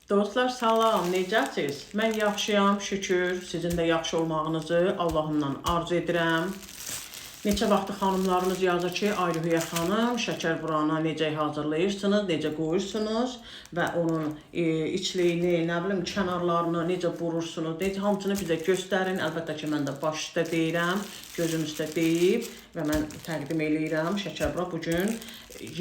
Dostlar salam, necəsiz? Mən yaxşıyam, şükür. Sizin də yaxşı olmağınızı Allahımdan arzu edirəm. Neçə vaxtı xanımlarımız yazır ki, Ayrıhüyə xanım, şəkər buranı necə hazırlayırsınız, necə qoyursunuz və onun içliyini, nə bilim, kənarlarını necə burursunuz, necə hamısını bizə göstərin. Əlbəttə ki, mən də baş üstə deyirəm, gözüm üstə deyib və mən təqdim eləyirəm şəkər bura. Bugün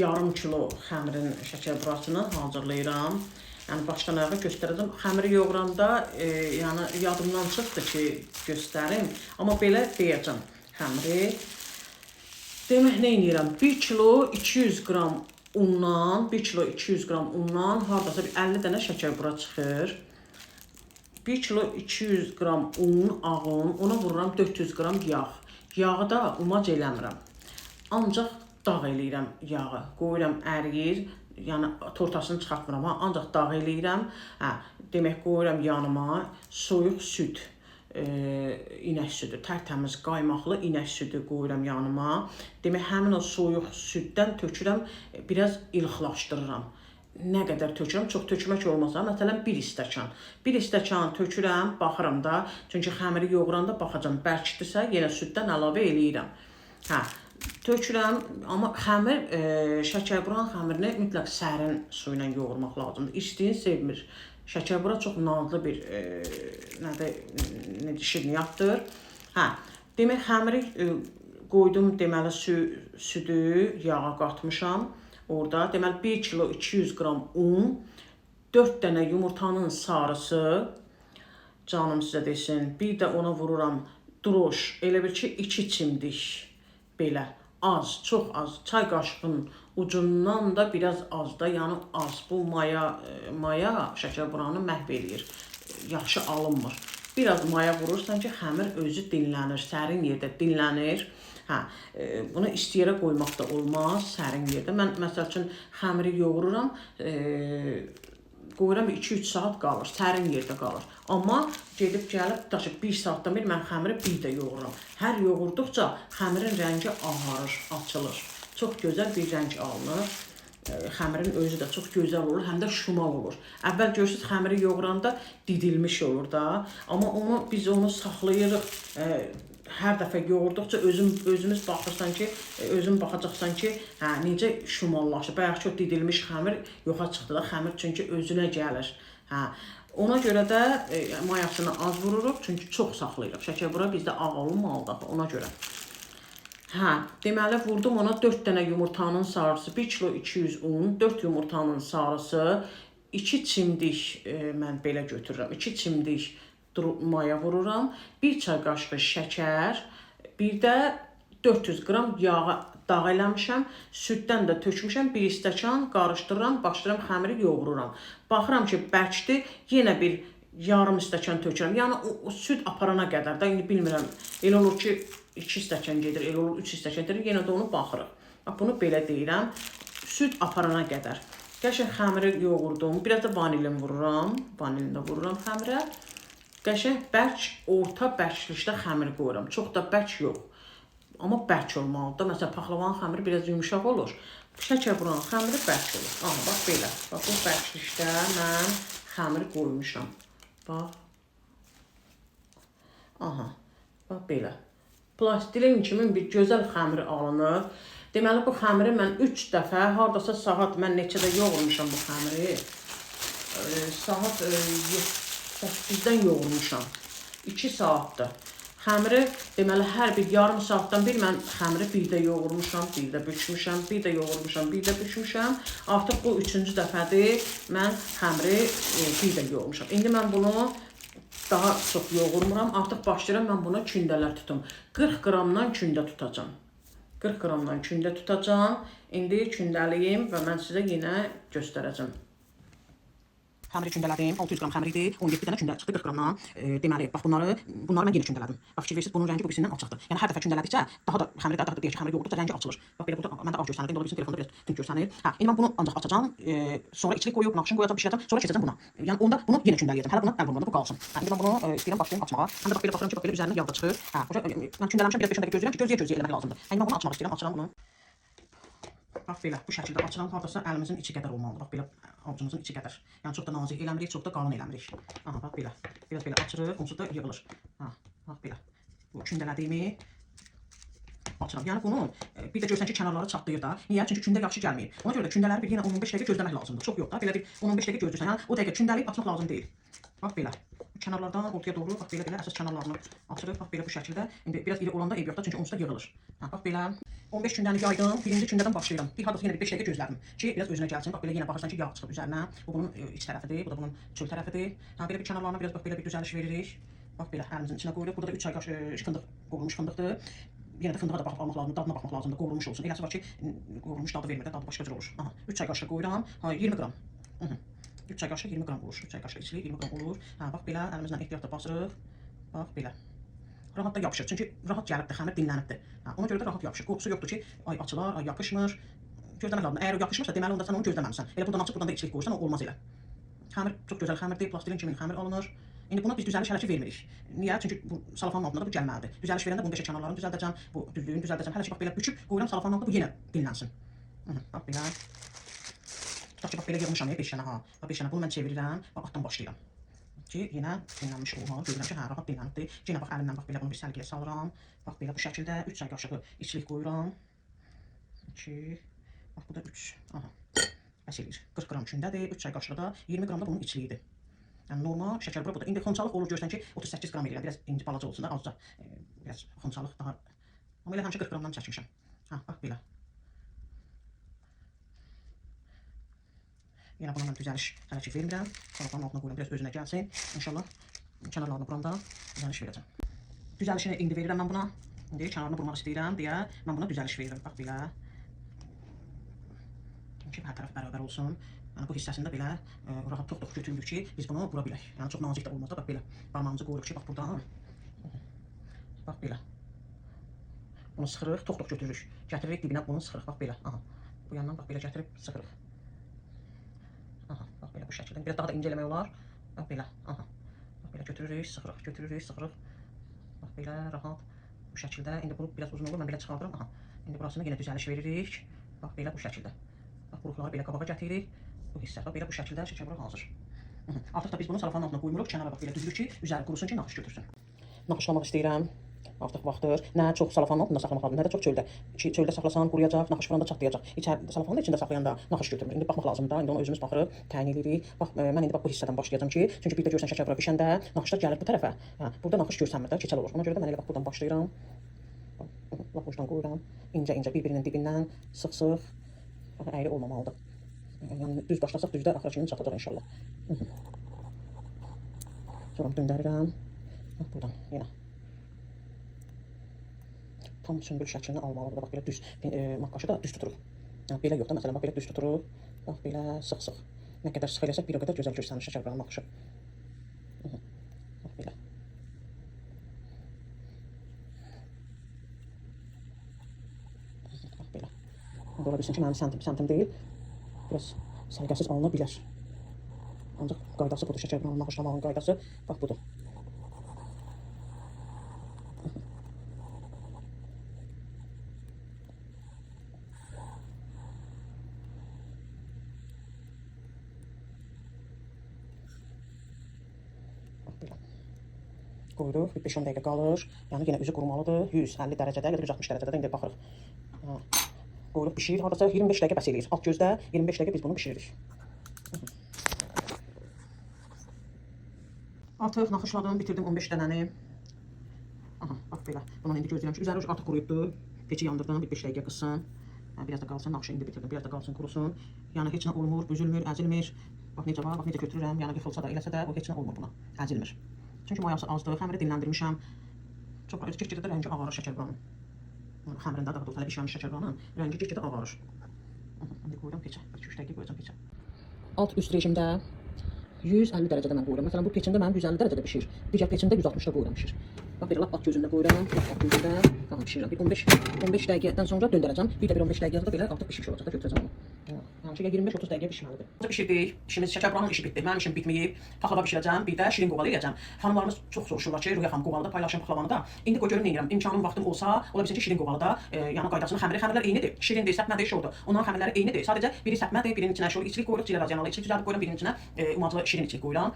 yarım kilo xəmirin şəkər burasını hazırlayıram. Yəni başdan ayağa göstərəcəm. Xəmiri yoğuranda yəni yadımdan çıxdı ki, göstərim. Amma belə deyəcəm xəmiri. Demək nə edirəm? 1 kilo 200 qram undan, 1 kilo 200 qram undan hardasa 50 dənə şəkər bura çıxır. 1 kilo 200 qram un, ağın, ona vururam 400 qram yağ. Yağı da umac eləmirəm. Ancaq dağ eləyirəm yağı. Qoyuram əriyir. Yəni tortasını çıxartmıram, ancaq dağ eləyirəm. Demək qoyuram yanıma soyuq süd, inək südü, tərtəmiz qaymaqlı inək südü qoyuram yanıma. Demək həmin o soyuq süddən tökürəm, biraz ilxlaşdırıram. Nə qədər tökürəm, çox tökmək olmasa, məsələn 1 stəkan. 1 stəkan tökürəm, baxıram da, çünki xəmiri yoğuranda baxacam, bərkdirsə yenə süddən əlavə eləyirəm. Tökürəm, amma xəmir, şəkərburan xəmirini mütləq sərin su ilə yoğurmaq lazımdır. İçdiyin sevmir. Şəkərbura çox nazlı bir şirniyyatdır. Demək, xəmiri qoydum, deməli, südü, yağa qatmışam. Orada, deməli, 1 kilo 200 qram un, 4 dənə yumurtanın sarısı, canım sizə desin, bir də ona vururam droş, elə bir ki, 2 çimdik. Belə az, çox az, çay qaşığının ucundan da biraz az da, yəni az. Bu maya şəkər buranı məhv eləyir, yaxşı alınmır. Biraz maya vurursan ki, xəmir özü dinlənir, sərin yerdə dinlənir. Bunu isti yerə qoymaq da olmaz, sərin yerdə. Mən, məsəl üçün, xəmiri yoğururam, qoyuram 2-3 saat qalır, sərin yerdə qalır. Amma gedib gəlib, daşıb 1 saatdan bir mən xəmiri bir də yoğururam. Hər yoğurduqca xəmirin rəngi ağarır, açılır. Çox gözəl bir rəng alınır. Xəmirin özü də çox gözəl olur, həm də şumal olur. Əvvəl görürsünüz, xəmiri yoğuranda didilmiş olur da. Amma biz onu saxlayırıq. Hər dəfə yoğurduqca özümüz baxırsan ki, özün baxacaqsan ki, necə şumallaşır. Bayaq çox didilmiş xəmir yoxa çıxdı da, xəmir çünki özünə gəlir. Ona görə də mayasını az vururuq, çünki çox saxlayırıq. Şəkərbura bizdə ağ olmalıdır, ona görə. Deməli, vurdum ona 4 dənə yumurtanın sarısı, 1 kilo 200 un, 4 yumurtanın sarısı, 2 çimdik mən belə götürürəm, 2 çimdik maya vururam, 1 çay qaşığı şəkər, bir də 400 qram yağı dağ eləmişəm, süddən də tökmüşəm, 1 stəkan qarışdırıram, başlayıram xəmiri yoğururam. Baxıram ki, bərkdir, yenə bir yarım stəkan tökürəm. Yəni, o süd aparana qədər də, indi bilmirəm, elə olur ki, 2 stəkan gedir, elə olur 3 stəkan gedir, yenə də onu baxırıq. Bunu belə deyirəm, süd aparana qədər. Qəşəng xəmiri yoğurdum, biraz da vanilin vururam, vanilin də vururam xəmirə. Qəşəng bərk, orta bərklikdə xəmir qoyuram. Çox da bərk yox. Amma bərk olmalıdır. Məsələn, paxlavanın xəmiri biraz yumuşaq olur. Şəkər buranın xəmiri bərk olur. Bax, belə. Bax, bu bərklikdə mən xəmiri qoymuşam. Bax. Bax, belə. Plastilin kimi bir gözəl xəmiri alınır. Deməli, bu xəmiri mən 3 dəfə, haradasa saat, mən neçədə yoğurmuşam bu xəmiri. Saat 8-dən yoğurmuşam. 2 saatdır. Xəmiri, deməli, hər bir yarım saatdan bir mən xəmiri bir də yoğurmuşam, bir də bükmüşəm, bir də yoğurmuşam, bir də bükmüşəm. Artıq bu 3-cü dəfədir mən xəmiri bir də yoğurmuşam. İndi mən bunu daha çox yoğurmuram. Artıq başlayıram mən buna kündələr tutum. 40 qramdan kündə tutacam. 40 qramdan kündə tutacam. İndi kündəliyim və mən sizə yenə göstərəcəm. Xəmiri kündələdim, 600 qram xəmiridir, 17 dənə kündə çıxdı 40 qramdan. Deməli, bax bunları mən yenə kündələdim. Bax fikir verirsiniz, bunun rəngi bu birisindən alçaqdır. Yəni hər dəfə kündələdikcə daha da xəmiri daha da deyək ki, xəmiri yoğurduqca rəngi açılır. Bax belə burada məndə ağ görsənir, indi ola bilsin telefonda biraz tünd görsənir. İndi mən bunu ancaq açacağam, sonra içlik qoyub, naqşın qoyacağam, bişirəcəm, sonra keçəcəm buna. Yəni onda bunu yenə kündələyəcəm. Hələ bunu əl vurmadan bu qalsın. İndi mən bunu istəyirəm başlayım açmağa. Həm də bax belə baxıram ki, bax belə üzərindən yağ da çıxır. Mən kündələmişəm, biraz 5 dəqiqə gözləyirəm ki, gözləyə eləmək lazımdır. İndi mən bunu açmaq istəyirəm, açıram bunu. Bax belə bu şəkildə açıram. Hardasa əlimizin içi qədər olmalıdır. Bax belə avucumuzun içi qədər. Yəni çox da nazik eləmirik, çox da qalın eləmirik. Aha, bax belə. Biraz belə açırıq, onsuz da yığılır. Ha, bax belə. Bu kündələdiyimi açıram. Yəni bunun bir də görsən ki, kənarları çatlayır da. Niyə? Çünki kündə yaxşı gəlmir. Ona görə də kündələri bir yenə 10-15 dəqiqə gözləmək lazımdır. Çox yox da. Belə bir 10-15 dəqiqə gözləyirsən. Yəni o dəqiqə kündəliyib açmaq lazım deyil. Bax belə. Kənarlardan ortaya doğru bax belə əsas kənarlarını açırıq. Bax belə bu şəkildə. İndi biraz iri olanda eyb yoxdur, çünki onsuz da yığılır. Ha, bax belə. 15 gündən yaydım. Birinci gündən başlayıram. Bir hardasa yenə bir 5 dəqiqə gözlədim ki, biraz özünə gəlsin. Bax belə yenə baxırsan ki, yağ çıxıb üzərinə. Bu bunun iç tərəfidir, bu da bunun çöl tərəfidir. Ha, belə bir kənarlarına biraz bax belə bir düzəliş veririk. Bax belə əlimizin içinə qoyuruq. Burada da 3 çay qaşığı fındıq, qovrulmuş fındıqdır. Yenə də fındığa da baxıb almaq lazımdır, dadına baxmaq lazımdır, qovrulmuş olsun. Eləsi var ki, qovrulmuş dadı vermir də, dadı başqa cür olur. Aha, 3 çay qaşığı qoyuram. Ha, 20 qram. 3 çay qaşığı 20 qram olur. 3 çay qaşığı içilik 20 qram olur. Ha, bax belə əlimizlə ehtiyatla basırıq. Bax belə. Rahat da yapışır. Çünki rahat gəlibdir, xəmir dinlənibdir. Ha, ona görə də rahat yapışır. Qorxusu yoxdur ki, ay açılar, ay yapışmır. Gözləmək lazımdır. Əgər o yapışmırsa, deməli onda sən onu gözləməmisən. Elə buradan açıb buradan da içilik qoyursan, o olmaz elə. Xəmir çox gözəl xəmirdir, plastilin kimi xəmir alınır. İndi buna biz düzəliş hələ ki vermirik. Niyə? Çünki bu salafanın altında da bu gəlməlidir. Düzəliş verəndə bunun beşə kənarlarını düzəldəcəm, bu düzlüyünü düzəldəcəm. Hələ ki bax belə büküb qoyuram salafanın altında bu yenə dinlənsin. Bax belə. Tutaq ki, bax belə yığmışam 5 dənə ha. Bax 5 dənə bunu mən çevirirəm, bax altdan başlayıram. Ki yenə dinlənmiş olur. Görürəm ki, hə rahat dinlənibdir. Yenə bax əlimlə bax belə bunu bir sərgiyə salıram. Bax belə bu şəkildə 3 çay qaşığı içilik qoyuram. 2 bax bu da 3. Aha. Bəs eləyir. 40 qram kündədir, 3 çay qaşığı da 20 qram da bunun içiliyidir. Yəni normal şəkər bura bu da. İndi xonçalıq olur görsən ki, 38 qram eləyirəm. Biraz inci balaca olsun da, azca biraz xonçalıq daha. Amma elə həmişə 40 qramdan çəkmişəm. Ha, bax belə. Yenə buna mən düzəliş hələ ki vermirəm. Salafanın altına qoyuram, biraz özünə gəlsin. İnşallah kənarlarını buranda düzəliş verəcəm. Düzəlişini indi verirəm mən buna. İndi kənarını vurmaq istəyirəm deyə mən buna düzəliş verirəm. Bax belə. Ki hər tərəf bərabər olsun. Yəni bu hissəsində belə rahat tox-tox götürürük ki, biz bunu vura bilək. Yəni çox nazik də olmaz da, bax belə. Barmağımızı qoyuruq ki, bax buradan. Bax belə. Bunu sıxırıq, tox-tox götürürük. Gətiririk dibinə bunu sıxırıq, bax belə. Aha. Bu yandan bax belə gətirib sıxırıq. Aha, bax belə bu şəkildə. Biraz daha da incə eləmək olar. Bax belə. Aha. Bax belə götürürük, sıxırıq, götürürük, sıxırıq. Bax belə rahat bu şəkildə. İndi bu biraz uzun olur, mən belə çıxardıram. Aha. İndi burasını yenə düzəliş veririk. Bax belə bu şəkildə. Bax buruqları belə qabağa gətiririk. Bu hissə bax belə bu şəkildə şəkər bura hazır. Artıq da biz bunu salafanın altına qoymuruq, kənara bax belə düzürük ki, üzəri qurusun ki, naxış götürsün. Naxışlamaq istəyirəm. Artıq vaxtdır. Nə çox salafanın altında saxlamaq lazımdır, nə də çox çöldə. Çöldə saxlasan quruyacaq, naxış fırında çatlayacaq. İçəri salafanın içində saxlayanda naxış götürmür. İndi baxmaq lazımdır da. İndi onu özümüz baxırıq, təyin edirik. Bax mən indi bax bu hissədən başlayacağam ki, çünki bir də görsən şəkər bura bişəndə naxışlar gəlir bu tərəfə. Hə, burada naxış görsənmir də, keçəl olur. Ona görə də mən elə bax buradan başlayıram. Bax ucdan qoyuram. İncə-incə bir-birinin dibindən sıx-sıx. Bax əyri olmamalıdır. Yəni düz başlasaq düzdə axıra kimi çatacaq inşallah. Sonra döndərirəm. Bax buradan yenə. Tam sümbül şəklini almalıdır. Bax belə düz maqqaşı da düz tuturuq. Yəni belə yox da məsələn bax belə düz tuturuq. Bax belə sıx-sıx. Nə qədər sıx eləsək bir o qədər gözəl görsənir şəkər buranın maqqaşı. Bax belə. Bax belə. Ola bilsin ki, mənim səntim deyil. Biraz səliqəsiz alına bilər. Ancaq qaydası budur, şəkər buranın naxışlamağın qaydası bax budur. Qoyuruq, 5-10 dəqiqə qalır. Yəni yenə üzü qurumalıdır. 150 dərəcədə ya da 160 dərəcədə də indi baxırıq. Qoyuruq bişir. Hardasa 25 dəqiqə bəs eləyir. Alt gözdə 25 dəqiqə biz bunu bişiririk. Artıq naxışladım, bitirdim 15 dənəni. Aha, bax belə. Bunun indi gözləyirəm ki, üzəri artıq quruyubdur. Peçi yandırdım, bir 5 dəqiqə qızsın. Biraz da qalsın, naxışı indi bitirdim. Biraz da qalsın, qurusun. Yəni heç nə olmur, büzülmür, əzilmir. Bax necə var, bax necə götürürəm. Yəni yıxılsa da eləsə də o heç nə olmur buna. Əzilmir. Çünki mayası azdır, xəmiri dinləndirmişəm. Çox get-gedə də rəngi ağarır şəkər buranın. Xəmirində daha doğrusu hələ bişməmiş şəkər buranın rəngi get-gedə ağarır. İndi qoyuram peçə. 2-3 dəqiqə qoyacam peçə. Alt üst rejimdə 150 dərəcədə mən qoyuram. Məsələn bu peçində mənim 150 dərəcədə bişir. Digər peçində 160-da qoyuram bişir. Bax belə lap alt gözündə qoyuram, alt gözündə tamam bişirirəm. Bir 15 dəqiqədən sonra döndərəcəm. Bir də bir 15 dəqiqə sonra belə artıq bişmiş olacaq da götürəcəm onu. Yəni Çünki 25-30 dəqiqə bişməlidir. Bişirdik. İşimiz şəkər buranın işi bitdi. Mənim işim bitməyib. Paxlava bişirəcəm, bir də şirin qoğalı edəcəm. Xanımlarımız çox soruşurlar ki, Ruhiyyə xanım qoğalıda paylaşım paxlavanı da. İndi qoy görüm nə edirəm. İmkanım, vaxtım olsa, ola bilsin ki, şirin qoğalıda yəni qaydasını xəmirlər eynidir. Şirindir, səpmədir, şordur. Onların xəmirləri eynidir. Sadəcə biri səpmədir, birinin içinə şor içlik qoyuruq, cilə raziyanalı içlik düzəldib qoyuram, birinin içinə umaclı şirin içlik qoyuram.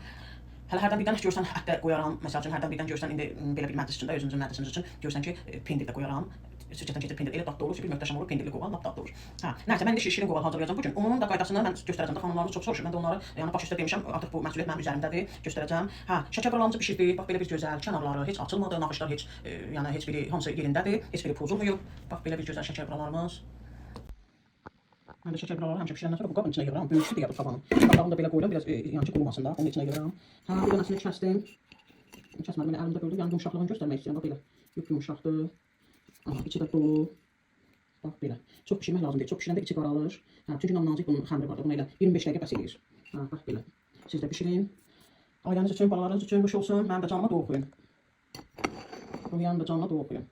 Hələ hərdən birdən görsən ətdə qoyaram. Məsəl üçün hərdən birdən görsən indi belə bir məclis üçün də özünüzün məclisiniz üçün görsən ki, pendir də qoyaram. Sirkədən keçir pendir elə dadlı olur ki, bir möhtəşəm olur, pendirli qoğal lap dadlı olur. Hə, nəsə mən də şirin qoğal hazırlayacağam bu gün. Onun da qaydasını mən göstərəcəm də xanımlarımız çox soruşur. Mən də onları yəni baş üstə demişəm, artıq bu məsuliyyət mənim üzərimdədir, göstərəcəm. Hə, şəkər buralarımızı bişirdik. Bax belə bir gözəl, kənarları heç açılmadı, naxışlar heç yəni heç biri hamısı yerindədir, heç biri pozulmayıb. Bax belə bir gözəl şəkər buralarımız. Mən də şəkər buraları həmişə bişirəndən sonra bu qabın içinə yığıram. Böyüklü deyə bu tavanın. Qabağını da belə qoyuram, biraz yəni ki qurumasın da, onun içinə yığıram. Hə, bir dənəsini kəsdim. Kəsmədim, elə əlimdə böldüm. Yəni yumşaqlığını göstərmək istəyirəm. Bax belə. Yumşaqdır. Aha, içi də dolu. Bax belə. Çox bişirmək lazım deyil. Çox bişirəndə içi qaralır. Hə, çünki nazik bunun xəmiri var. Buna elə 25 dəqiqə bəs eləyir. Hə, bax belə. Siz də bişirin. Ailəniz üçün, balalarınız üçün xoş olsun. Mənim də canıma dua oxuyun. Ruhiyyənin də canına dua oxuyun.